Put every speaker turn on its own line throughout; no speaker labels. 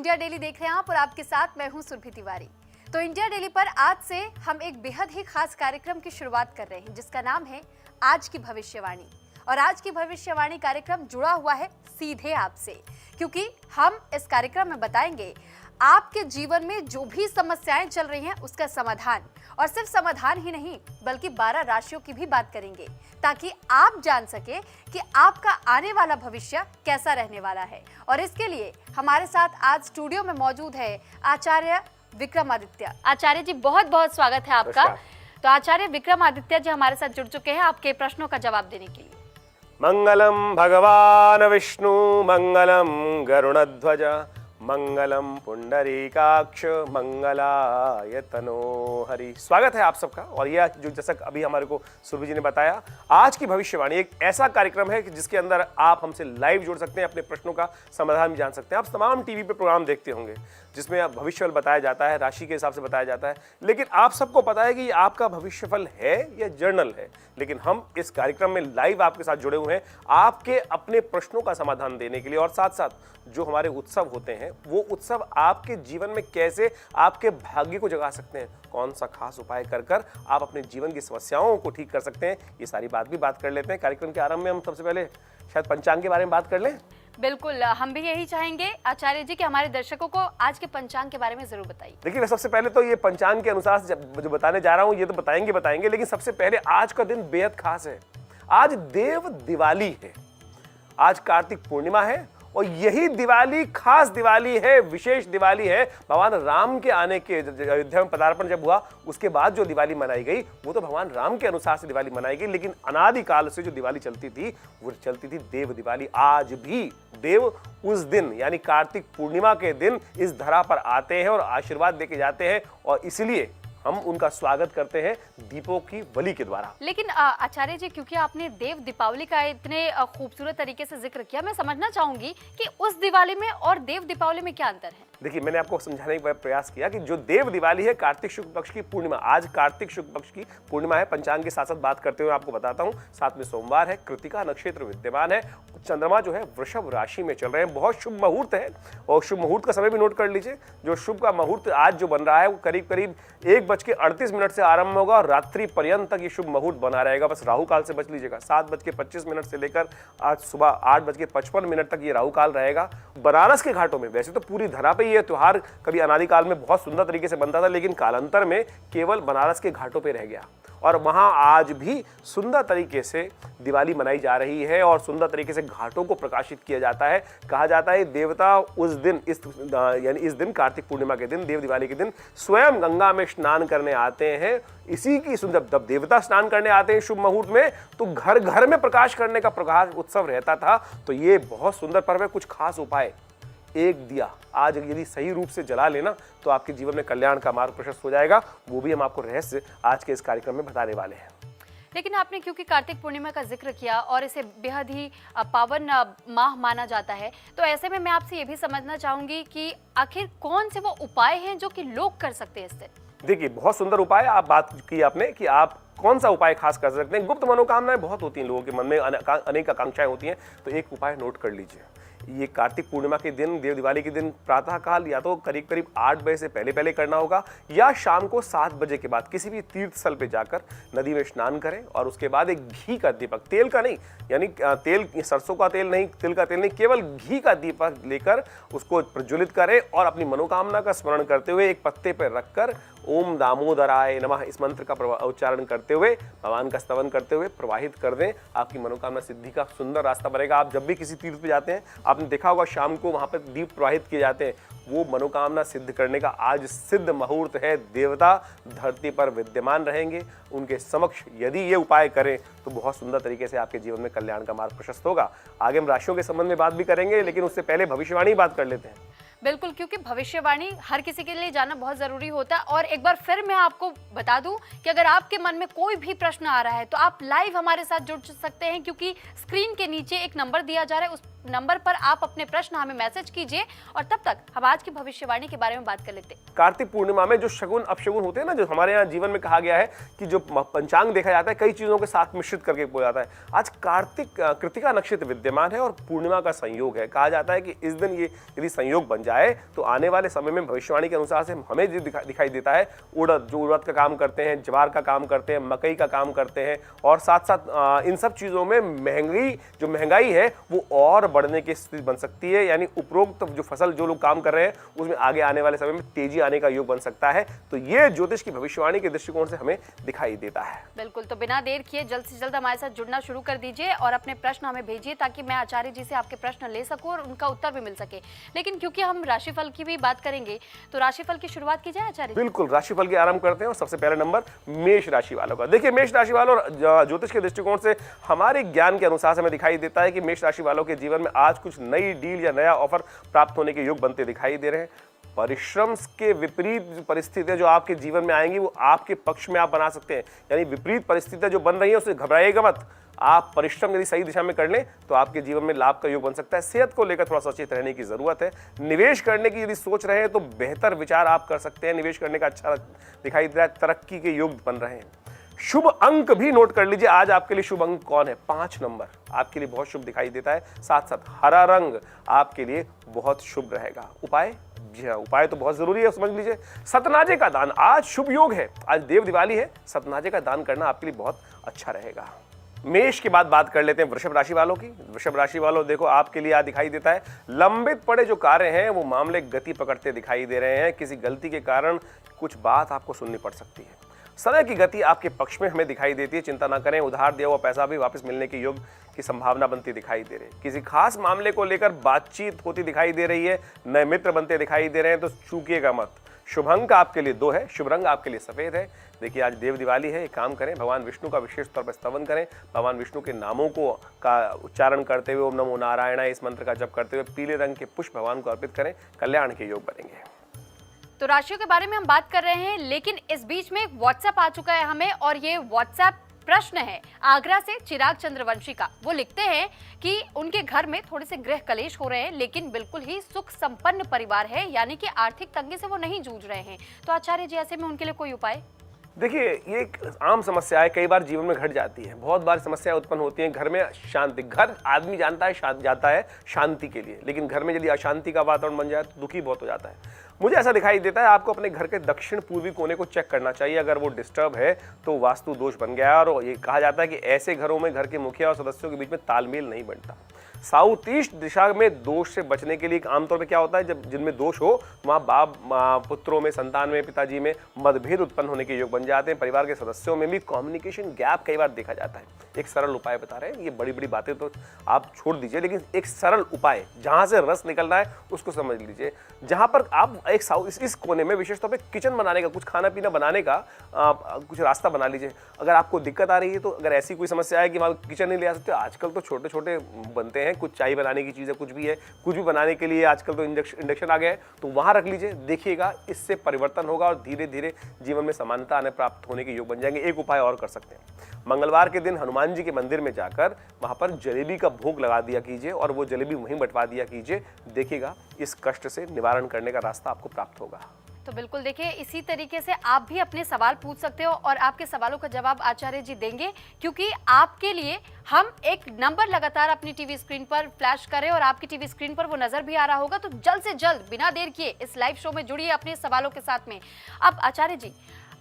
India daily देख रहे हैं आप और आपके साथ मैं हूं सुरभि तिवारी। तो इंडिया डेली पर आज से हम एक बेहद ही खास कार्यक्रम की शुरुआत कर रहे हैं जिसका नाम है आज की भविष्यवाणी। और आज की भविष्यवाणी कार्यक्रम जुड़ा हुआ है सीधे आपसे, क्योंकि हम इस कार्यक्रम में बताएंगे आपके जीवन में जो भी समस्याएं चल रही हैं उसका समाधान, और सिर्फ समाधान ही नहीं बल्कि 12 राशियों की भी बात करेंगे ताकि आप जान सके कि आपका आने वाला भविष्य कैसा रहने वाला है। और इसके लिए हमारे साथ आज स्टूडियो में मौजूद है आचार्य विक्रमादित्य। आचार्य जी बहुत बहुत स्वागत है आपका। तो आचार्य विक्रमादित्य जी हमारे साथ जुड़ चुके हैं आपके प्रश्नों का जवाब देने के लिए।
मंगलम भगवान विष्णु मंगलम गरुड़ध्वज मंगलम पुंडरीकाक्ष मंगलाय तनो हरि। स्वागत है आप सबका। और यह जो जैसा अभी हमारे को सुरभि जी ने बताया, आज की भविष्यवाणी एक ऐसा कार्यक्रम है कि जिसके अंदर आप हमसे लाइव जुड़ सकते हैं, अपने प्रश्नों का समाधान भी जान सकते हैं। आप तमाम टीवी पे प्रोग्राम देखते होंगे जिसमें भविष्यफल बताया जाता है, राशि के हिसाब से बताया जाता है, लेकिन आप सबको पता है कि ये आपका भविष्यफल है या जर्नल है। लेकिन हम इस कार्यक्रम में लाइव आपके साथ जुड़े हुए हैं आपके अपने प्रश्नों का समाधान देने के लिए। और साथ साथ जो हमारे उत्सव होते हैं वो उत्सव आपके जीवन में कैसे आपके भाग्य को जगा सकते हैं, कौन सा खास उपाय कर कर आप अपने जीवन की समस्याओं को ठीक कर सकते हैं, ये सारी बात भी बात कर लेते हैं। कार्यक्रम के आरंभ में हम सबसे पहले शायद पंचांग के बारे में बात कर लें।
बिल्कुल, हम भी यही चाहेंगे आचार्य जी कि हमारे दर्शकों को आज के पंचांग के बारे में जरूर बताइए।
देखिए, सबसे पहले तो ये पंचांग के अनुसार जो बताने जा रहा हूँ ये तो बताएंगे, लेकिन सबसे पहले आज का दिन बेहद खास है। आज देव दिवाली है, आज कार्तिक पूर्णिमा है और यही दिवाली खास दिवाली है, विशेष दिवाली है। भगवान राम के आने के अयोध्या में पदार्पण जब हुआ उसके बाद जो दिवाली मनाई गई वो तो भगवान राम के अनुसार से दिवाली मनाई गई, लेकिन अनादिकाल से जो दिवाली चलती थी वो चलती थी देव दिवाली। आज भी देव उस दिन यानी कार्तिक पूर्णिमा के दिन इस धरा पर आते हैं और आशीर्वाद देके जाते हैं, और इसलिए हम उनका स्वागत करते हैं दीपों की बलि के द्वारा।
लेकिन आचार्य जी, क्योंकि आपने देव दीपावली का इतने खूबसूरत तरीके से जिक्र किया, मैं समझना चाहूंगी कि उस दिवाली में और देव दीपावली में क्या अंतर है।
देखिए, मैंने आपको समझाने का प्रयास किया कि जो देव दिवाली है कार्तिक शुक्ल पक्ष की पूर्णिमा, आज कार्तिक शुक्ल पक्ष की पूर्णिमा है। पंचांग के साथ साथ बात करते हुए आपको बताता हूँ, साथ में सोमवार है, कृतिका नक्षत्र विद्यमान है, चंद्रमा जो है वृषभ राशि में चल रहे हैं, बहुत शुभ मुहूर्त है। और शुभ मुहूर्त का समय भी नोट कर लीजिए। जो शुभ का मुहूर्त आज जो बन रहा है वो करीब करीब 1:38 से आरंभ होगा और रात्रि पर्यंत तक ये शुभ मुहूर्त बना रहेगा। बस राहु काल से बच लीजिएगा। 7:25 से लेकर आज सुबह 8:55 तक ये राहु काल रहेगा। बनारस के घाटों में, वैसे तो पूरी धरा पे ये त्योहार कभी अनादिकाल में बहुत सुंदर तरीके से बनता था, लेकिन कालांतर में केवल बनारस के घाटों पे रह गया और वहां आज भी सुंदर तरीके से दिवाली मनाई जा रही है और सुंदर तरीके से घाटों को प्रकाशित किया जाता है। कहा जाता है देवता उस दिन इस दिन कार्तिक पूर्णिमा के दिन, देव दिवाली के दिन स्वयं गंगा में स्नान करने आते हैं। इसी की सुंदर, जब देवता स्नान करने आते हैं शुभ मुहूर्त में तो घर घर में प्रकाश करने का प्रकाश उत्सव रहता था। तो ये बहुत सुंदर पर्व है। कुछ खास उपाय, एक दिया आज यदि सही रूप से जला लेना तो आपके जीवन में कल्याण का मार्ग प्रशस्त हो जाएगा। वो भी हम आपको रहस्य आज के इस कार्यक्रम में बताने वाले हैं।
लेकिन आपने क्योंकि कार्तिक पूर्णिमा का जिक्र किया और इसे बेहद ही पावन माह माना जाता है, तो ऐसे में मैं आपसे ये भी समझना चाहूंगी कि आखिर कौन से वो उपाय हैं जो कि लोग कर सकते हैं इस दिन।
देखिए, बहुत सुंदर उपाय आप बात की आपने कि आप कौन सा उपाय खास कर सकते हैं। गुप्त मनोकामनाएं बहुत होती हैं लोगों के मन में, अनेक आकांक्षाएं होती हैं, तो एक उपाय नोट कर लीजिए। ये कार्तिक पूर्णिमा के दिन, देव दिवाली के दिन प्रातःकाल या तो करीब करीब 8 बजे से पहले करना होगा या शाम को 7 बजे के बाद किसी भी तीर्थ स्थल पे जाकर नदी में स्नान करें और उसके बाद एक घी का दीपक, तेल का नहीं, यानी तेल सरसों का तेल नहीं, तिल का तेल नहीं, केवल घी का दीपक लेकर उसको प्रज्वलित करें और अपनी मनोकामना का स्मरण करते हुए एक पत्ते पर रखकर ओम दामोदराय नमः इस मंत्र का उच्चारण करते हुए, भगवान का स्तवन करते हुए प्रवाहित कर दें। आपकी मनोकामना सिद्धि का सुंदर रास्ता बनेगा। आप जब भी किसी तीर्थ पे जाते हैं, आपने देखा होगा शाम को वहां पर दीप प्रवाहित किए जाते हैं, वो मनोकामना सिद्ध करने का आज सिद्ध मुहूर्त है। देवता धरती पर विद्यमान रहेंगे, उनके समक्ष यदि ये उपाय करें तो बहुत सुंदर तरीके से आपके जीवन में कल्याण का मार्ग प्रशस्त होगा। आगे हम राशियों के संबंध में बात भी करेंगे, लेकिन उससे पहले भविष्यवाणी बात कर लेते हैं।
बिल्कुल, क्योंकि भविष्यवाणी हर किसी के लिए जानना बहुत जरूरी होता है। और एक बार फिर मैं आपको बता दूं कि अगर आपके मन में कोई भी प्रश्न आ रहा है तो आप लाइव हमारे साथ जुड़ सकते हैं, क्योंकि स्क्रीन के नीचे एक नंबर दिया जा रहा है, उस नंबर पर आप अपने प्रश्न हमें मैसेज कीजिए और तब तक हम आज की भविष्यवाणी के बारे में बात कर लेते हैं।
कार्तिक पूर्णिमा में जो शगुन अपशगुन होते हैं ना, जो हमारे यहाँ जीवन में कहा गया है कि जो पंचांग देखा जाता है कई चीजों के साथ मिश्रित करके बोला जाता है। आज कार्तिक कृतिका नक्षत्र विद्यमान है और पूर्णिमा का संयोग है। कहा जाता है कि इस दिन ये यदि संयोग बन जाए तो आने वाले समय में भविष्यवाणी के अनुसार से हमें जो दिखाई देता है, उड़द जो उड़द का काम करते हैं, ज्वार का काम करते हैं, मकई का काम करते हैं और साथ साथ इन सब चीजों में महंगाई है वो और बढ़ने की स्थिति बन सकती है। यानी उपरोक्त जो फसल जो लोग काम कर रहे हैं उसमें आगे आने वाले समय में तेजी आने का योग बन सकता है। तो ये ज्योतिष की भविष्यवाणी के दृष्टिकोण से हमें दिखाई देता है।
बिल्कुल, तो बिना देर किए जल्द से जल्द हमारे साथ जुड़ना शुरू कर दीजिए और अपने प्रश्न हमें भेजिए ताकि मैं आचार्य जी से आपके प्रश्न ले सकूं और उनका उत्तर भी मिल सके। लेकिन क्योंकि हम राशिफल की भी बात करेंगे तो राशिफल की शुरुआत की जाए आचार्य।
बिल्कुल, राशिफल की आरंभ करते हैं और सबसे पहला नंबर मेष राशि वालों का। देखिए, मेष राशि वालों ज्योतिष के दृष्टिकोण से हमारे ज्ञान के अनुसार हमें दिखाई देता है कि मेष राशि वालों के जीवन में आज कुछ नई डील या नया ऑफर प्राप्त होने के योग बनते दिखाई दे रहे हैं। परिश्रम के विपरीत परिस्थितियां जो आपके जीवन में आएंगी वो आपके पक्ष में आप बना सकते हैं। यानी विपरीत परिस्थितियां जो बन रही हैं उससे घबराइएगा मत। आप परिश्रम यदि सही दिशा में कर लें तो आपके जीवन में लाभ का योग बन सकता है। सेहत को लेकर थोड़ा सचेत रहने की जरूरत है। निवेश करने की यदि सोच रहे हैं तो बेहतर विचार आप कर सकते हैं। निवेश करने का अच्छा दिखाई दे रहा है। तरक्की के योग बन रहे हैं। शुभ अंक भी नोट कर लीजिए। आज आपके लिए शुभ अंक कौन है? 5 नंबर आपके लिए बहुत शुभ दिखाई देता है। साथ साथ हरा रंग आपके लिए बहुत शुभ रहेगा। उपाय, जी हाँ, उपाय तो बहुत जरूरी है, समझ लीजिए। सतनाजे का दान, आज शुभ योग है, आज देव दिवाली है, सतनाजे का दान करना आपके लिए बहुत अच्छा रहेगा। मेष के बाद बात कर लेते हैं वृषभ राशि वालों की। वृषभ राशि वालों, देखो आपके लिए आज दिखाई देता है लंबित पड़े जो कार्य हैं वो मामले गति पकड़ते दिखाई दे रहे हैं। किसी गलती के कारण कुछ बात आपको सुननी पड़ सकती है। समय की गति आपके पक्ष में हमें दिखाई देती है। चिंता ना करें, उधार दिया हुआ पैसा भी वापस मिलने के योग की संभावना बनती दिखाई दे रही है। किसी खास मामले को लेकर बातचीत होती दिखाई दे रही है। नए मित्र बनते दिखाई दे रहे हैं तो चूकिएगा मत। शुभ अंक आपके लिए 2 है। शुभ रंग आपके लिए सफेद है। देखिए, आज देव दिवाली है, एक काम करें, भगवान विष्णु का विशेष तौर पर स्तवन करें। भगवान विष्णु के नामों को का उच्चारण करते हुए, ओम नमो नारायण इस मंत्र का जप करते हुए पीले रंग के पुष्प भगवान को अर्पित करें। कल्याण के योग बनेंगे।
तो राशियों के बारे में हम बात कर रहे हैं, लेकिन इस बीच में व्हाट्सएप आ चुका है हमें और ये व्हाट्सएप प्रश्न है आगरा से चिराग चंद्रवंशी का। वो लिखते हैं कि उनके घर में थोड़े से गृह कलेश हो रहे हैं लेकिन बिल्कुल ही सुख संपन्न परिवार है, यानी कि आर्थिक तंगी से वो नहीं जूझ रहे हैं। तो आचार्य जी, ऐसे में उनके लिए कोई उपाय?
देखिए, ये एक आम समस्या है, कई बार जीवन में घट जाती है। बहुत बार समस्याएं उत्पन्न होती हैं घर में। शांति, घर आदमी जानता है जाता है शांति के लिए, लेकिन घर में यदि अशांति का वातावरण बन जाए तो दुखी बहुत हो जाता है। मुझे ऐसा दिखाई देता है आपको अपने घर के दक्षिण पूर्वी कोने को चेक करना चाहिए। अगर वो डिस्टर्ब है तो वास्तु दोष बन गया है और ये कहा जाता है कि ऐसे घरों में घर के मुखिया और सदस्यों के बीच में तालमेल नहीं बनता। साउथ ईस्ट दिशा में दोष से बचने के लिए आमतौर पर क्या होता है, जब जिनमें दोष हो वहाँ बाप पुत्रों में, संतान में, पिताजी में मतभेद उत्पन्न होने के योग बन जाते हैं। परिवार के सदस्यों में भी कम्युनिकेशन गैप कई बार देखा जाता है। एक सरल उपाय बता रहे हैं, ये बड़ी बड़ी बातें तो आप छोड़ दीजिए, लेकिन एक सरल उपाय जहाँ से रस निकलना है उसको समझ लीजिए। जहाँ पर आप एक इस कोने में विशेष तौर पर किचन बनाने का, कुछ खाना पीना बनाने का कुछ रास्ता बना लीजिए। अगर आपको दिक्कत आ रही है तो अगर ऐसी कोई समस्या है कि वहाँ किचन नहीं ले आ सकते, आजकल तो छोटे छोटे बनते हैं, कुछ चाय बनाने की चीज़ें, कुछ भी है, कुछ भी बनाने के लिए आजकल तो इंडक्शन आ गया है, तो वहाँ रख लीजिए। देखिएगा इससे परिवर्तन होगा और धीरे धीरे जीवन में समानता आने प्राप्त होने के योग बन जाएंगे। एक उपाय और कर सकते हैं, मंगलवार के दिन हनुमान जी के मंदिर में जाकर वहाँ पर जलेबी का भोग लगा दिया कीजिए और वो जलेबी वहीं बंटवा दिया कीजिए। देखिएगा इस कष्ट से निवारण करने का रास्ता आपको प्राप्त होगा।
तो बिल्कुल देखिए, इसी तरीके से आप भी अपने सवाल पूछ सकते हो और आपके सवालों का जवाब आचार्य जी देंगे, क्योंकि आपके लिए हम एक नंबर लगातार अपनी टीवी स्क्रीन पर फ्लैश करें और आपकी टीवी स्क्रीन पर वो नजर भी आ रहा होगा। तो जल्द से जल्द बिना देर किए इस लाइव शो में जुड़िए अपने सवालों के साथ में। अब आचार्य जी,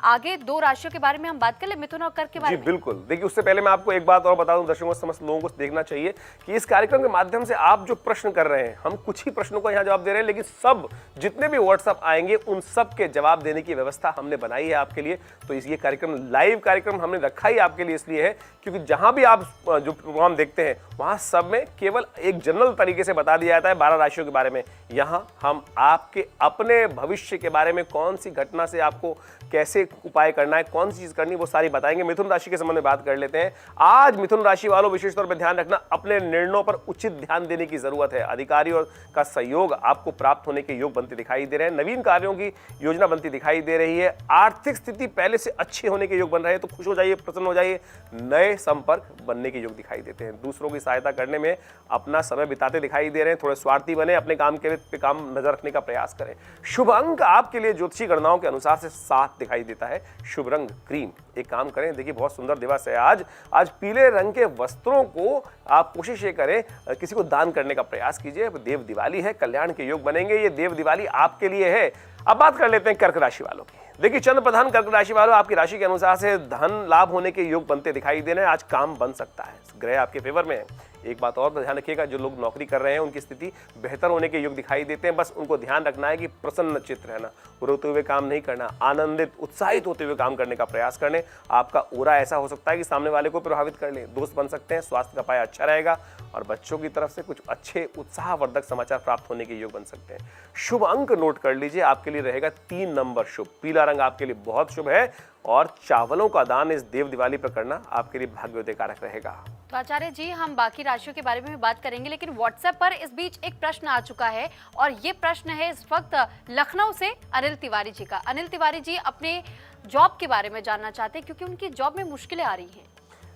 आगे 2 राशियों के बारे में हम बात कर ले, मिथुन और कर्क के बारे में।
बिल्कुल। देखिए, उससे पहले मैं आपको एक बात और बता दूं, दर्शकों समस्त लोगों को देखना चाहिए कि इस कार्यक्रम के माध्यम से आप जो प्रश्न कर रहे हैं, हम कुछ ही प्रश्नों का यहाँ जवाब दे रहे हैं, लेकिन सब जितने भी व्हाट्सएप आएंगे उन सब के जवाब देने की व्यवस्था हमने बनाई है आपके लिए। तो ये कार्यक्रम, लाइव कार्यक्रम हमने रखा ही आपके लिए इसलिए है क्योंकि जहां भी आप जो प्रोग्राम देखते हैं वहां सब में केवल एक जनरल तरीके से बता दिया जाता है 12 राशियों के बारे में। यहाँ हम आपके अपने भविष्य के बारे में, कौन सी घटना से आपको कैसे उपाय करना है, कौन सी चीज करनी है, वो सारी बताएंगे। मिथुन राशि के संबंध में बात कर लेते हैं। आज मिथुन राशि वालों विशेष तौर पर ध्यान रखना, अपने निर्णयों पर उचित ध्यान देने की जरूरत है। अधिकारियों का सहयोग आपको प्राप्त होने के योग बनते दिखाई दे रहे हैं। नवीन कार्यों की योजना बनती दिखाई दे रही है। आर्थिक स्थिति पहले से अच्छी होने के योग बन रहे हैं, तो खुश हो जाइए, प्रसन्न हो जाइए। नए संपर्क बनने के योग दिखाई देते हैं। दूसरों की सहायता करने में अपना समय बिताते दिखाई दे रहे हैं। थोड़े स्वार्थी बने, अपने काम के पे काम नजर रखने का प्रयास करें। शुभ अंक आपके लिए ज्योतिषी गणनाओं के अनुसार से 7 दिखाई देता है। शुभ रंग क्रीम। एक काम करें, देखिए बहुत सुंदर दिवस है आज पीले रंग के वस्त्रों को आप कोशिश ये करें किसी को दान करने का प्रयास कीजिए। देव दिवाली है, कल्याण के योग बनेंगे, ये देव दिवाली आपके लिए है। अब बात कर लेते हैं कर्क राशि वालों की। देखिए चंद्र प्रधान कर्क राशि वालों, आपकी राशि के अनुसार से धन लाभ होने के योग बनते दिखाई दे रहे हैं। आज काम बन सकता है, ग्रह आपके फेवर में है। एक बात और ध्यान रखिएगा, जो लोग नौकरी कर रहे हैं उनकी स्थिति बेहतर होने के योग दिखाई देते हैं। बस उनको ध्यान रखना है कि प्रसन्न चित्त रहना, रोते हुए काम नहीं करना, आनंदित उत्साहित होते हुए काम करने का प्रयास करने। आपका ओरा ऐसा हो सकता है कि सामने वाले को प्रभावित कर ले, दोस्त बन सकते हैं। स्वास्थ्य का पाया अच्छा रहेगा और बच्चों की तरफ से कुछ अच्छे उत्साहवर्धक समाचार प्राप्त होने के योग बन सकते हैं। शुभ अंक नोट कर लीजिए, आपके लिए रहेगा 3 नंबर शुभ। पीला रंग आपके लिए बहुत शुभ है और चावलों का दान इस देव दिवाली पर करना आपके लिए भाग्योदय कारक रहेगा।
तो आचार्य जी, हम बाकी राशियों के बारे में भी बात करेंगे, लेकिन व्हाट्सएप पर इस बीच एक प्रश्न आ चुका है और ये प्रश्न है इस वक्त लखनऊ से अनिल तिवारी जी का। अनिल तिवारी जी अपने जॉब के बारे में जानना चाहते हैं क्योंकि उनकी जॉब में मुश्किलें आ रही हैं।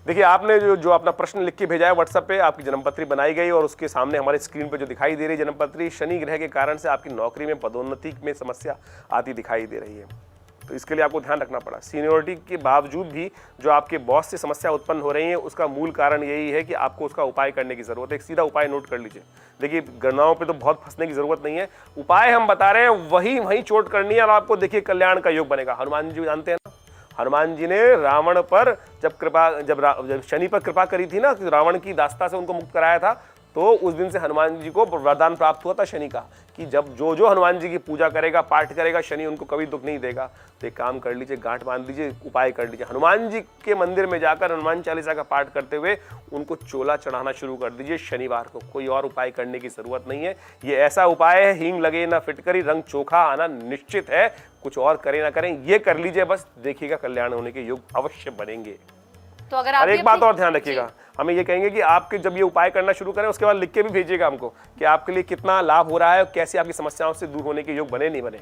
देखिए आपने जो अपना प्रश्न लिख के भेजा है व्हाट्सएप पे, आपकी जन्मपत्री बनाई गई और उसके सामने हमारे स्क्रीन पे जो दिखाई दे रही है जन्मपत्री, शनि ग्रह के कारण से आपकी नौकरी में पदोन्नति में समस्या आती दिखाई दे रही है। तो इसके लिए आपको ध्यान रखना पड़ा। सीनियरिटी के बावजूद भी जो आपके बॉस से समस्या उत्पन्न हो रही है, उसका मूल कारण यही है कि आपको उसका उपाय करने की जरूरत है। एक सीधा उपाय नोट कर लीजिए। देखिए गणनाओं पे तो बहुत फंसने की जरूरत नहीं है, उपाय हम बता रहे हैं वही चोट करनी है और आपको देखिए कल्याण का योग बनेगा। हनुमान जी जानते हैं ना, हनुमान जी ने रावण पर जब शनि पर कृपा करी थी ना, रावण की दास्ता से उनको मुक्त कराया था, तो उस दिन से हनुमान जी को वरदान प्राप्त हुआ था शनि का कि जब जो हनुमान जी की पूजा करेगा, पाठ करेगा, शनि उनको कभी दुख नहीं देगा। तो एक काम कर लीजिए, गांठ बांध लीजिए, उपाय कर लीजिए। हनुमान जी के मंदिर में जाकर हनुमान चालीसा का पाठ करते हुए उनको चोला चढ़ाना शुरू कर दीजिए शनिवार को। कोई और उपाय करने की जरूरत नहीं है। ये ऐसा उपाय है, हींग लगे ना फिटकरी, रंग चोखा आना निश्चित है। कुछ और करें ना करें, ये कर लीजिए, बस देखिएगा कल्याण होने के योग अवश्य बनेंगे।
तो अगर आप
एक बात और ध्यान रखिएगा, हमें ये कहेंगे कि आपके जब ये उपाय करना शुरू करें उसके बाद लिख के भी भेजिएगा हमको कि आपके लिए कितना लाभ हो रहा है, कैसे आपकी समस्याओं से दूर होने के योग बने नहीं बने।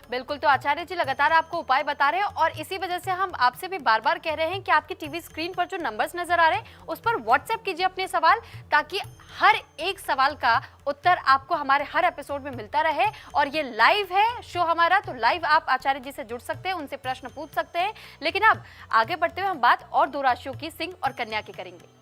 बिल्कुल। तो आचार्य जी लगातार आपको उपाय बता रहे हैं और इसी वजह से हम आपसे भी बार बार कह रहे हैं कि आपकी टीवी स्क्रीन पर जो नंबर्स नजर आ रहे हैं उस पर व्हाट्सएप कीजिए अपने सवाल, ताकि हर एक सवाल का उत्तर आपको हमारे हर एपिसोड में मिलता रहे। और ये लाइव है शो हमारा, तो लाइव आप आचार्य जी से जुड़ सकते हैं, उनसे प्रश्न पूछ सकते हैं। लेकिन अब आगे बढ़ते हुए हम बात और 2 राशियों की, सिंह और कन्या की करेंगे।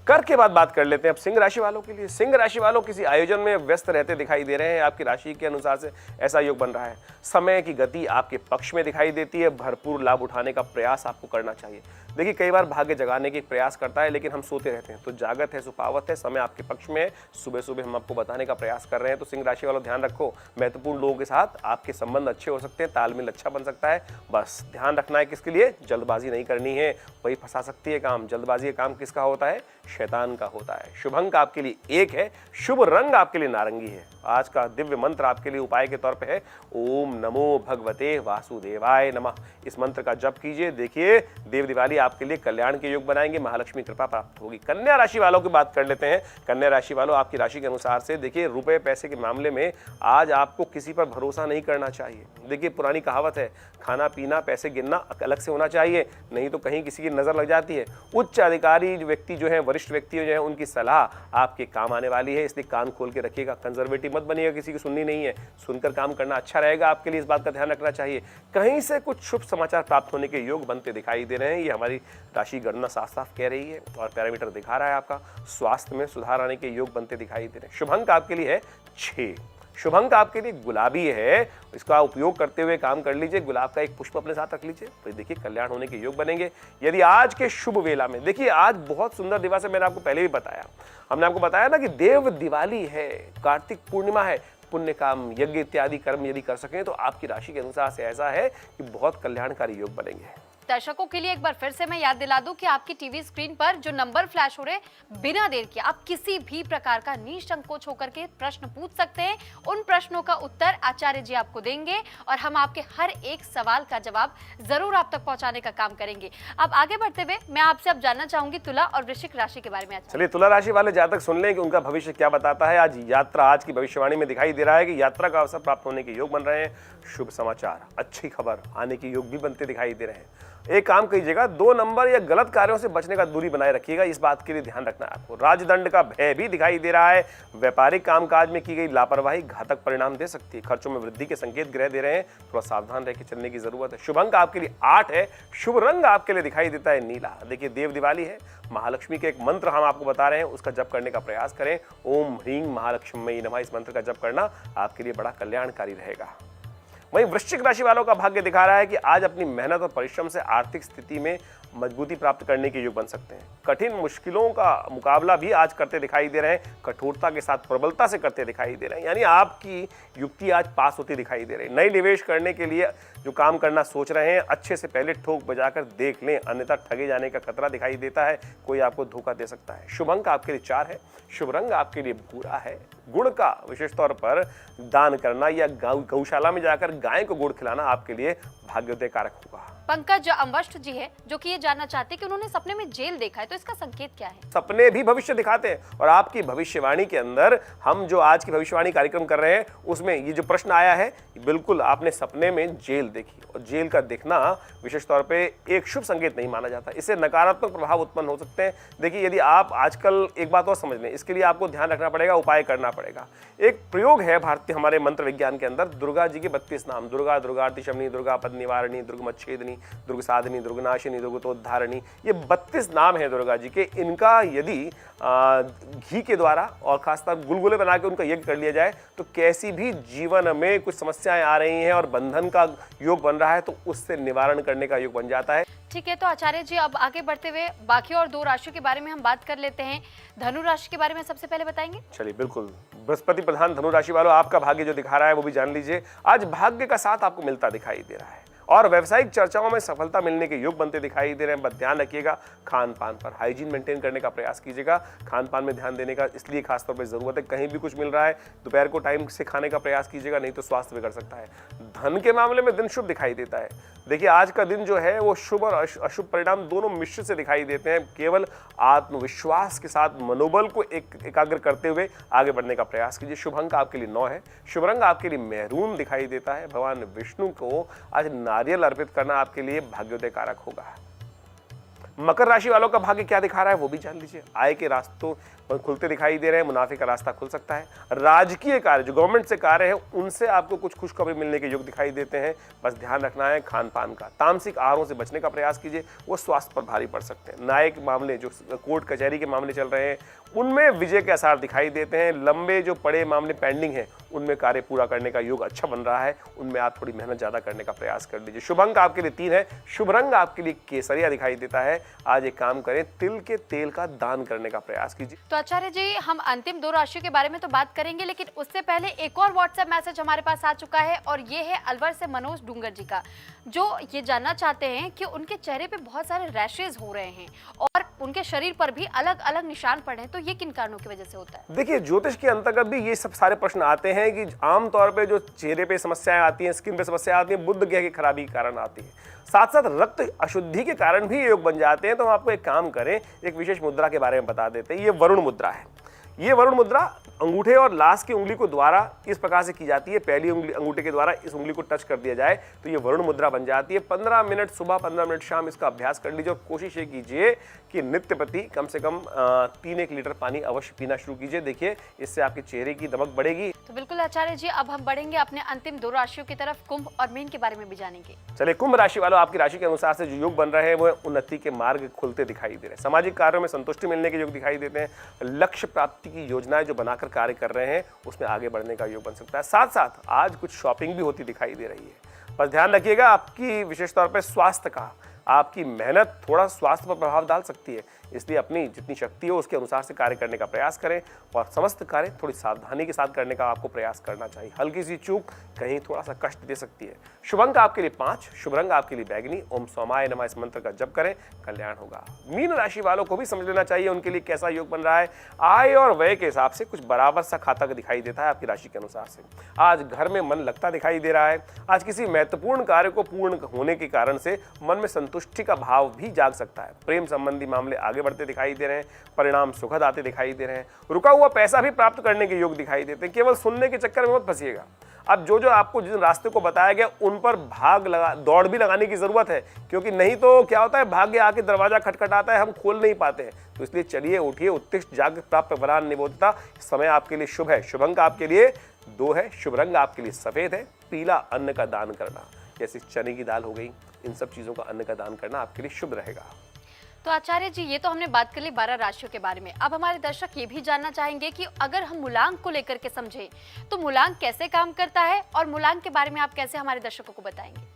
कर्क के बाद बात कर लेते हैं अब सिंह राशि वालों के लिए। सिंह राशि वालों किसी आयोजन में व्यस्त रहते दिखाई दे रहे हैं। आपकी राशि के अनुसार से ऐसा योग बन रहा है। समय की गति आपके पक्ष में दिखाई देती है। भरपूर लाभ उठाने का प्रयास आपको करना चाहिए। देखिए कई बार भाग्य जगाने की प्रयास करता है, लेकिन हम सोते रहते हैं। तो जागत है सुपावत है, समय आपके पक्ष में है। सुबह सुबह हम आपको बताने का प्रयास कर रहे हैं। तो सिंह राशि वालों ध्यान रखो, महत्वपूर्ण लोगों के साथ आपके संबंध अच्छे हो सकते हैं, तालमेल अच्छा बन सकता है। बस ध्यान रखना है किसके लिए, जल्दबाजी नहीं करनी है, वही फंसा सकती है काम। जल्दबाजी का काम किसका होता है, शैतान का होता है। शुभ अंक आपके लिए 1 है। शुभ रंग आपके लिए नारंगी है। आज का दिव्य मंत्र आपके लिए उपाय के तौर पे है ओम नमो भगवते वासुदेवाय नमः। इस मंत्र का जप कीजिए, देखिए देव दिवाली आपके लिए कल्याण के योग बनाएंगे, महालक्ष्मी कृपा प्राप्त होगी। कन्या राशि वालों की बात कर लेते हैं। कन्या राशि वालों, आपकी राशि के अनुसार से देखिए रुपए पैसे के मामले में आज आपको किसी पर भरोसा नहीं करना चाहिए। देखिए पुरानी कहावत है, खाना पीना पैसे गिनना अलग से होना चाहिए, नहीं तो कहीं किसी की नजर लग जाती है। उच्च अधिकारी व्यक्ति जो है, वरिष्ठ व्यक्ति जो है, उनकी सलाह आपके काम आने वाली है, इसलिए कान खोल के रखिएगा। कंजर्वेटिव मत बनिएगा, किसी की सुननी नहीं है। सुनकर काम करना अच्छा रहेगा आपके लिए, इस बात का ध्यान रखना चाहिए। कहीं से कुछ शुभ समाचार प्राप्त होने के योग बनते दिखाई दे रहे हैं, ये हमारी राशि गणना साफ साफ कह रही है और पैरामीटर दिखा रहा है। आपका स्वास्थ्य में सुधार आने के योग बनते दिखाई दे रहे हैं। शुभ अंक आपके लिए है 6। शुभ अंक आपके लिए गुलाबी है, इसका उपयोग करते हुए काम कर लीजिए। गुलाब का एक पुष्प अपने साथ रख लीजिए, तो देखिए कल्याण होने के योग बनेंगे। यदि आज के शुभ वेला में, देखिए आज बहुत सुंदर दिवस है, मैंने आपको पहले भी बताया, हमने आपको बताया ना कि देव दिवाली है, कार्तिक पूर्णिमा है। पुण्य काम, यज्ञ इत्यादि कर्म यदि कर सकें तो आपकी राशि के अनुसार से ऐसा है कि बहुत कल्याणकारी योग बनेंगे।
दर्शकों के लिए एक बार फिर से मैं याद दिला दूं कि आपकी टीवी स्क्रीन पर जो नंबर फ्लैश हो रहे हैं, बिना देर के आप किसी भी प्रकार का निसंकोच होकर के प्रश्न पूछ सकते हैं। उन प्रश्नों का उत्तर आचार्य जी आपको देंगे और हम आपके हर एक सवाल का जवाब जरूर आप तक पहुंचाने का काम करेंगे। अब आगे बढ़ते हुए मैं आपसे अब जानना चाहूंगी तुला और वृश्चिक राशि के बारे में।
चलिए तुला राशि वाले जातक सुन लें कि उनका भविष्य क्या बताता है। आज की भविष्यवाणी में दिखाई दे रहा है कि यात्रा का अवसर प्राप्त होने के योग बन रहे हैं। शुभ समाचार, अच्छी खबर आने के योग भी बनते दिखाई दे रहे हैं। एक काम कीजिएगा, 2 नंबर या गलत कार्यों से बचने का दूरी बनाए रखिएगा, इस बात के लिए ध्यान रखना है आपको। राजदंड का भय भी दिखाई दे रहा है। व्यापारिक कामकाज में की गई लापरवाही घातक परिणाम दे सकती है। खर्चों में वृद्धि के संकेत ग्रह दे रहे हैं, थोड़ा सावधान रह के चलने की जरूरत है। शुभ अंक आपके लिए 8 है। शुभ रंग आपके लिए दिखाई देता है नीला। देखिए देव दिवाली है, महालक्ष्मी के एक मंत्र हम आपको बता रहे हैं, उसका जप करने का प्रयास करें। ओम ह्रीं महालक्ष्मी नमः, इस मंत्र का जप करना आपके लिए बड़ा कल्याणकारी रहेगा। वहीं वृश्चिक राशि वालों का भाग्य दिखा रहा है कि आज अपनी मेहनत और परिश्रम से आर्थिक स्थिति में मजबूती प्राप्त करने के योग बन सकते हैं। कठिन मुश्किलों का मुकाबला भी आज करते दिखाई दे रहे हैं, कठोरता के साथ प्रबलता से करते दिखाई दे रहे हैं, यानी आपकी युक्ति आज पास होती दिखाई दे रही है। नई निवेश करने के लिए जो काम करना सोच रहे हैं, अच्छे से पहले ठोक बजाकर देख लें, अन्यथा ठगे जाने का खतरा दिखाई देता है, कोई आपको धोखा दे सकता है। शुभ अंक आपके लिए 4 है। शुभ रंग आपके लिए भूरा है। गुड़ का विशेष तौर पर दान करना या गौशाला में जाकर गाय को गुड़ खिलाना आपके लिए भाग्योदय कारक होगा।
पंकज अम्बष्ट जी है जो कि ये जानना चाहते हैं कि उन्होंने सपने में जेल देखा है, तो इसका संकेत क्या है?
सपने भी भविष्य दिखाते हैं और आपकी भविष्यवाणी के अंदर हम जो आज की भविष्यवाणी कार्यक्रम कर रहे हैं उसमें ये जो प्रश्न आया है, बिल्कुल आपने सपने में जेल देखी, और जेल का देखना विशेष तौर पे एक शुभ संकेत नहीं माना जाता। इससे नकारात्मक प्रभाव उत्पन्न हो सकते हैं। देखिए यदि आप आजकल एक बात और समझ लें, इसके लिए आपको ध्यान रखना पड़ेगा, उपाय करना पड़ेगा। एक प्रयोग है भारतीय हमारे मंत्र विज्ञान के अंदर, दुर्गा जी के 32 नाम, दुर्गा, दुर्गार्ति शमनी, दुर्गा पद निवारणी, दुर्गमच्छेदनी, दुर्ग साधनी, दुर्गनाशिनी, दुर्गतोद्धारणी, ये 32 नाम हैं दुर्गा जी के। इनका यदि घी के द्वारा और खासतौर गुलगुले बना के उनका यज्ञ कर लिया जाए तो कैसी भी जीवन में कुछ समस्याएं आ रही हैं और बंधन का योग बन रहा है तो उससे निवारण करने का योग बन जाता है।
ठीक है, तो आचार्य जी अब आगे बढ़ते हुए बाकी और 2 राशियों के बारे में हम बात कर लेते हैं। धनु राशि के बारे में सबसे पहले बताएंगे।
चलिए बिल्कुल, बृहस्पति प्रधान धनु राशि वालों, आपका भाग्य जो दिखा रहा है वो भी जान लीजिए। आज भाग्य का साथ आपको मिलता दिखाई दे रहा है और व्यावसायिक चर्चाओं में सफलता मिलने के योग बनते दिखाई दे रहे हैं। बस ध्यान रखिएगा खान पान पर, हाइजीन मेंटेन करने का प्रयास कीजिएगा। खान पान में ध्यान देने का इसलिए खासतौर पर जरूरत है, कहीं भी कुछ मिल रहा है दोपहर को टाइम से खाने का प्रयास कीजिएगा, नहीं तो स्वास्थ्य बिगड़ सकता है। धन के मामले में दिन शुभ दिखाई देता है। देखिए आज का दिन जो है वो शुभ और अशुभ परिणाम दोनों मिश्र से दिखाई देते हैं। केवल आत्मविश्वास के साथ मनोबल को एकाग्र करते हुए आगे बढ़ने का प्रयास कीजिए। शुभ अंक आपके लिए 9 है। शुभ रंग आपके लिए मैरून दिखाई देता है। भगवान विष्णु को आज नारियल अर्पित करना आपके लिए भाग्योदय कारक होगा। मकर राशि वालों का भाग्य क्या दिखा रहा है वो भी जान लीजिए। आय के रास्तों खुलते दिखाई दे रहे हैं, मुनाफे का रास्ता खुल सकता है। राजकीय कार्य जो गवर्नमेंट से कार्य है उनसे आपको कुछ खुशखबरी मिलने के योग दिखाई देते हैं। बस ध्यान रखना है खान पान का। तामसिक आहारों से बचने का प्रयास कीजिए, वो स्वास्थ्य पर भारी पड़ सकते हैं। न्यायिक मामले जो कोर्ट कचहरी के मामले चल रहे हैं उनमें विजय के आसार दिखाई देते हैं। लंबे जो पड़े मामले पेंडिंग हैं उनमें कार्य पूरा करने का योग अच्छा बन रहा है, उनमें आप थोड़ी मेहनत ज्यादा करने का प्रयास कर लीजिए। शुभ अंक आपके लिए 3 है। शुभ रंग आपके लिए केसरिया दिखाई देता है। आज एक काम करें, तिल के तेल का दान करने का प्रयास कीजिए।
तो आचार्य जी हम अंतिम 2 राशियों के बारे में तो बात करेंगे, लेकिन उससे पहले एक और व्हाट्सएप मैसेज हमारे पास आ चुका है और ये है अलवर से मनोज डूंगर जी का, जो ये जानना चाहते हैं कि उनके चेहरे पे बहुत सारे रैशेज हो रहे हैं और उनके शरीर पर भी अलग अलग निशान पड़े हैं, तो ये किन कारणों की वजह से होता है?
देखिए ज्योतिष के अंतर्गत भी ये सब सारे प्रश्न आते हैं कि आमतौर पे जो चेहरे पे समस्याएं आती हैं, स्किन पे समस्याएं आती हैं, बुध ग्रह की खराबी के कारण आती है। साथ साथ रक्त अशुद्धि के कारण भी ये योग बन जाते हैं। तो हम आपको एक काम करें, एक विशेष मुद्रा के बारे में बता देते हैं। ये वरुण मुद्रा है। ये वरुण मुद्रा अंगूठे और लाश की उंगली को द्वारा इस प्रकार से की जाती है। पहली उंगली अंगूठे के द्वारा इस उंगली को टच कर दिया जाए तो ये वरुण मुद्रा बन जाती है। 15 मिनट सुबह, 15 मिनट शाम इसका अभ्यास कर लीजिए और कोशिश ये कीजिए कि नित्य प्रति कम से कम 3-1 लीटर पानी अवश्य पीना शुरू कीजिए। देखिए इससे आपके चेहरे की दमक बढ़ेगी।
तो बिल्कुल आचार्य जी, अब हम बढ़ेंगे अपने अंतिम 2 राशियों की तरफ, कुंभ और मीन के बारे में भी जानेंगे।
चलिए कुंभ राशि वालों, आपकी राशि के अनुसार से जो योग बन रहे हैं वो उन्नति के मार्ग खुलते दिखाई दे रहे हैं। सामाजिक कार्यों में संतुष्टि मिलने के योग दिखाई देते हैं। लक्ष्य प्राप्ति की योजनाएं जो बनाकर कार्य कर रहे हैं उसमें आगे बढ़ने का योग बन सकता है। साथ साथ आज कुछ शॉपिंग भी होती दिखाई दे रही है। बस ध्यान रखिएगा आपकी विशेष तौर पर स्वास्थ्य का आपकी मेहनत थोड़ा स्वास्थ्य पर प्रभाव डाल सकती है, इसलिए अपनी जितनी शक्ति हो उसके अनुसार से कार्य करने का प्रयास करें और समस्त कार्य थोड़ी सावधानी के साथ करने का आपको प्रयास करना चाहिए। हल्की सी चूक कहीं थोड़ा सा कष्ट दे सकती है। शुभ अंक आपके लिए 5, शुभ रंग आपके लिए बैगनी। ओम सोमाय नमः इस मंत्र का जप करें, कल्याण होगा। मीन राशि वालों को भी समझ लेना चाहिए उनके लिए कैसा योग बन रहा है। आय और व्यय के हिसाब से कुछ बराबर सा खाता दिखाई देता है आपकी राशि के अनुसार से। आज घर में मन लगता दिखाई दे रहा है। आज किसी महत्वपूर्ण कार्य को पूर्ण होने के कारण से मन में संतुष्टि का भाव भी जाग सकता है। प्रेम संबंधी मामले आगे बढ़ते दिखाई दे रहे हैं, परिणाम सुखद आते दिखाई दे रहे हैं। रुका हुआ पैसा भी प्राप्त करने के योग दिखाई देते हैं। केवल सुनने के चक्कर में मत फंसिएगा। अब जो आपको जिन रास्ते को बताया गया उन पर दौड़ भी लगाने की जरूरत है, क्योंकि नहीं तो क्या होता है, भाग्य आके दरवाजा खटखटाता है, हम खोल नहीं पाते हैं। तो इसलिए चलिए, उठिए, उत्तिष्ठ जाग प्राप्त वरान निबोधता। समय आपके लिए शुभ है। शुभ अंक आपके लिए 2 है, शुभ रंग आपके लिए सफेद है। पीला अन्न का दान करना, जैसे चने की दाल हो गई, इन सब चीजों का अन्न का दान करना आपके लिए शुभ रहेगा।
तो आचार्य जी, ये तो हमने बात कर ली 12 राशियों के बारे में। अब हमारे दर्शक ये भी जानना चाहेंगे कि अगर हम मूलांक को लेकर के समझें तो मूलांक कैसे काम करता है और मूलांक के बारे में आप कैसे हमारे दर्शकों को बताएंगे?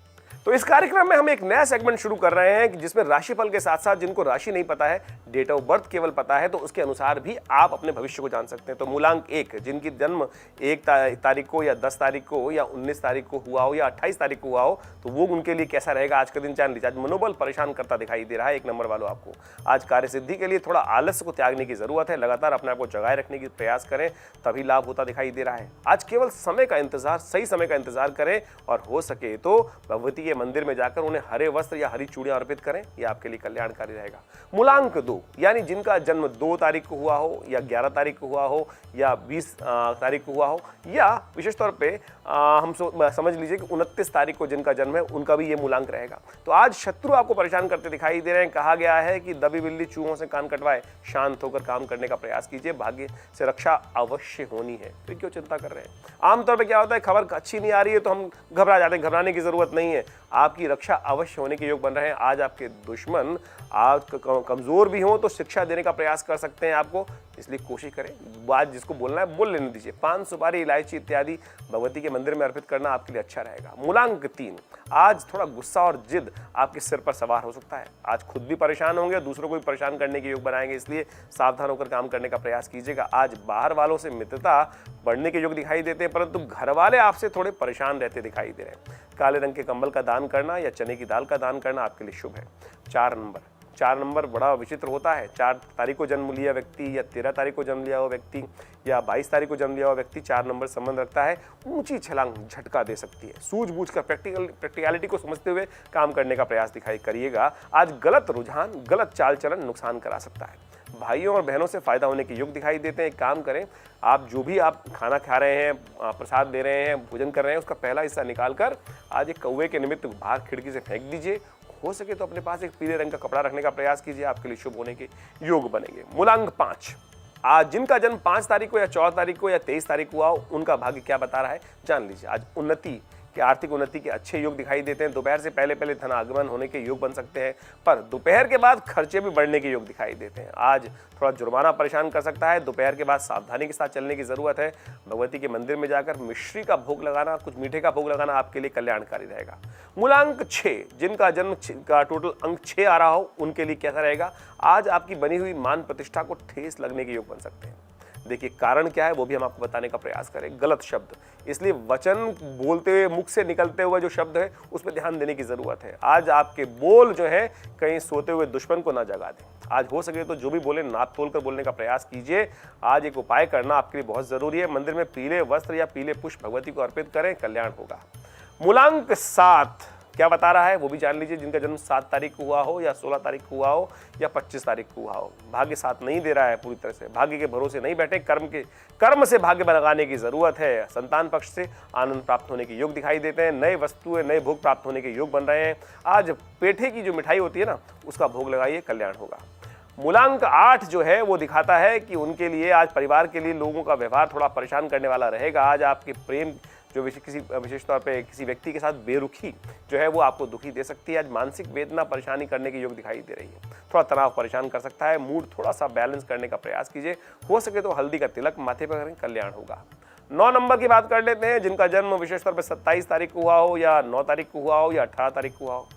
तो इस कार्यक्रम में हम एक नया सेगमेंट शुरू कर रहे हैं जिसमें राशिफल के साथ साथ जिनको राशि नहीं पता है, डेट ऑफ बर्थ केवल पता है, तो उसके अनुसार भी आप अपने भविष्य को जान सकते हैं। तो मूलांक 1, जिनकी जन्म 1 तारीख को या 10 तारीख को या 19 तारीख को हुआ हो या 28 तारीख को हुआ हो, तो वो उनके लिए कैसा रहेगा आज का दिन जान लीजिए। आज मनोबल परेशान करता दिखाई दे रहा है 1 नंबर वालों आपको। आज कार्य सिद्धि के लिए थोड़ा आलस्य को त्यागने की जरूरत है। लगातार अपने आप को जगाए रखने की प्रयास करें, तभी लाभ होता दिखाई दे रहा है। आज केवल समय का इंतजार, सही समय का इंतजार करें और हो सके तो भगवती के मंदिर में जाकर उन्हें हरे वस्त्र या हरी चूड़ियां अर्पित करें, ये आपके लिए कल्याणकारी रहेगा। मूलांक 2, यानी जिनका जन्म 2 तारीख को हुआ हो या 11 तारीख को हुआ हो या 20 तारीख को हुआ हो, या विशेष तौर पे हम समझ लीजिए कि 29 तारीख को जिनका जन्म है उनका भी ये मूलांक रहेगा। तो आज शत्रु आपको परेशान करते दिखाई दे रहे हैं। कहा गया है कि दबी बिल्ली चूहों से कान कटवाए, शांत होकर काम करने का प्रयास कीजिए, भाग्य से रक्षा अवश्य होनी है। फिर क्यों चिंता कर रहे हैं? आमतौर पर क्या होता है, खबर अच्छी नहीं आ रही है तो हम घबरा जाते हैं। घबराने की जरूरत नहीं है, आपकी रक्षा अवश्य होने के योग बन रहे हैं। आज आपके दुश्मन आज कमजोर भी हो तो शिक्षा देने का प्रयास कर सकते हैं आपको, इसलिए कोशिश करें, बात जिसको बोलना है बोल लेने दीजिए। पान, सुपारी, इलायची इत्यादि भगवती के मंदिर में अर्पित करना आपके लिए अच्छा रहेगा। मूलांक 3, आज थोड़ा गुस्सा और जिद आपके सिर पर सवार हो सकता है। आज खुद भी परेशान होंगे, दूसरों को भी परेशान करने के योग बनाएंगे, इसलिए सावधान होकर काम करने का प्रयास कीजिएगा। आज बाहर वालों से मित्रता बढ़ने के योग दिखाई देते हैं, परंतु घर वाले आपसे थोड़े परेशान रहते दिखाई दे रहे हैं। काले रंग के कंबल का दान करना या चने की दाल का दान करना आपके लिए शुभ है। 4 नंबर बड़ा विचित्र होता है। 4 तारीख को जन्म लिया व्यक्ति या 13 तारीख को जन्म लिया हुआ व्यक्ति या 22 तारीख को जन्म लिया हुआ व्यक्ति 4 नंबर संबंध रखता है। ऊंची छलांग झटका दे सकती है। सूझबूझ कर प्रैक्टिकलिटी को समझते हुए काम करने का प्रयास दिखाई करिएगा। आज गलत रुझान, गलत चाल चलन नुकसान करा सकता है। भाइयों और बहनों से फायदा होने के योग दिखाई देते हैं। एक काम करें, आप जो भी आप खाना खा रहे हैं, प्रसाद दे रहे हैं, भोजन कर रहे हैं, उसका पहला हिस्सा निकालकर आज एक कौवे के निमित्त बाहर खिड़की से फेंक दीजिए। हो सके तो अपने पास एक पीले रंग का कपड़ा रखने का प्रयास कीजिए, आपके लिए शुभ होने के योग बनेंगे। मूलांक 5, आज जिनका जन्म 5 तारीख को या 14 तारीख को या 23 तारीख को हुआ हो, उनका भाग्य क्या बता रहा है जान लीजिए। आज उन्नति के, आर्थिक उन्नति के अच्छे योग दिखाई देते हैं। दोपहर से पहले पहले धन आगमन होने के योग बन सकते हैं, पर दोपहर के बाद खर्चे भी बढ़ने के योग दिखाई देते हैं। आज थोड़ा जुर्माना परेशान कर सकता है। दोपहर के बाद सावधानी के साथ चलने की जरूरत है। भगवती के मंदिर में जाकर मिश्री का भोग लगाना, कुछ मीठे का भोग लगाना आपके लिए कल्याणकारी रहेगा। मूलांक 6, जिनका जन्म का टोटल अंक 6 आ रहा हो, उनके लिए कैसा रहेगा? आज आपकी बनी हुई मान प्रतिष्ठा को ठेस लगने के योग बन सकते हैं। देखिए कारण क्या है वो भी हम आपको बताने का प्रयास करें। गलत शब्द, इसलिए वचन बोलते हुए, मुख से निकलते हुए जो शब्द है उस पर ध्यान देने की जरूरत है। आज आपके बोल जो है कहीं सोते हुए दुश्मन को ना जगा दें। आज हो सके तो जो भी बोले नाप तोल कर बोलने का प्रयास कीजिए। आज एक उपाय करना आपके लिए बहुत जरूरी है। मंदिर में पीले वस्त्र या पीले पुष्प भगवती को अर्पित करें, कल्याण होगा। मूलांक 7 क्या बता रहा है वो भी जान लीजिए। जिनका जन्म 7 तारीख को हुआ हो या 16 तारीख को हुआ हो या 25 तारीख को हुआ हो, भाग्य साथ नहीं दे रहा है पूरी तरह से। भाग्य के भरोसे नहीं बैठे, कर्म से भाग्य बनाने की जरूरत है। संतान पक्ष से आनंद प्राप्त होने के योग दिखाई देते हैं। नए वस्तुएं, नए भोग प्राप्त होने के योग बन रहे हैं। आज पेठे की जो मिठाई होती है ना, उसका भोग लगाइए, कल्याण होगा। मूलांक 8 जो है वो दिखाता है कि उनके लिए आज परिवार के लिए लोगों का व्यवहार थोड़ा परेशान करने वाला रहेगा। आज आपके प्रेम जो विशेष तौर पे किसी व्यक्ति के साथ बेरुखी जो है वो आपको दुखी दे सकती है। आज मानसिक वेदना परेशानी करने के योग दिखाई दे रही है। थोड़ा तनाव परेशान कर सकता है। मूड थोड़ा सा बैलेंस करने का प्रयास कीजिए। हो सके तो हल्दी का तिलक माथे पर करें, कल्याण होगा। 9 नंबर की बात कर लेते हैं। जिनका जन्म विशेष तौर पर 27 तारीख को हुआ हो या 9 तारीख को हुआ हो या 18 तारीख को हुआ हो,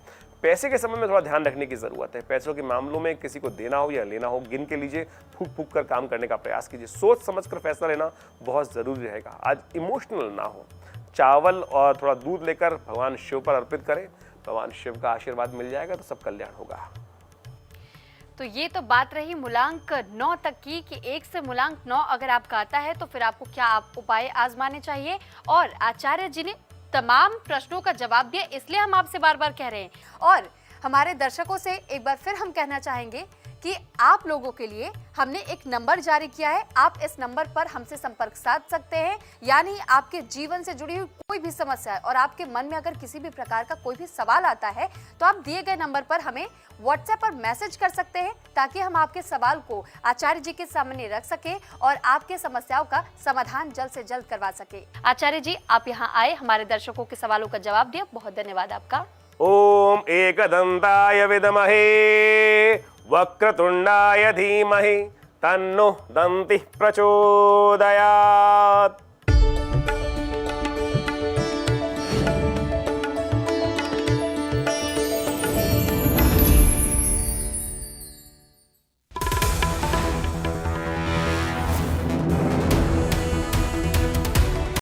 पैसे के समय में थोड़ा ध्यान रखने की जरूरत है। पैसों के मामलों में किसी को देना हो या लेना हो, गिन के लीजिए, फूक फूक कर काम करने का प्रयास कीजिए, सोच समझ कर फैसला लेना बहुत जरूरी रहेगा। आज इमोशनल ना हो, चावल और थोड़ा दूध लेकर भगवान शिव पर अर्पित करें, भगवान शिव का आशीर्वाद मिल जाएगा तो सब कल्याण होगा।
तो ये तो बात रही मूलांक 9 तक की कि 1 से मूलांक 9 अगर आपका आता है तो फिर आपको क्या उपाय आजमाने चाहिए। और आचार्य जी ने तमाम प्रश्नों का जवाब दिया, इसलिए हम आपसे बार बार कह रहे हैं। और हमारे दर्शकों से एक बार फिर हम कहना चाहेंगे कि आप लोगों के लिए हमने एक नंबर जारी किया है, आप इस नंबर पर हमसे संपर्क साध सकते हैं। यानी आपके जीवन से जुड़ी हुई कोई भी समस्या है और आपके मन में अगर किसी भी प्रकार का कोई भी सवाल आता है तो आप दिए गए नंबर पर हमें व्हाट्सएप पर मैसेज कर सकते हैं, ताकि हम आपके सवाल को आचार्य जी के सामने रख सके और आपके समस्याओं का समाधान जल्द से जल्द करवा सके। आचार्य जी, आप यहाँ आए, हमारे दर्शकों के सवालों का जवाब दिया, बहुत धन्यवाद आपका।
ओम एकदंताय विद्महे वक्रतुंडाय धीमहि तन्नो दन्ति प्रचोदयात्।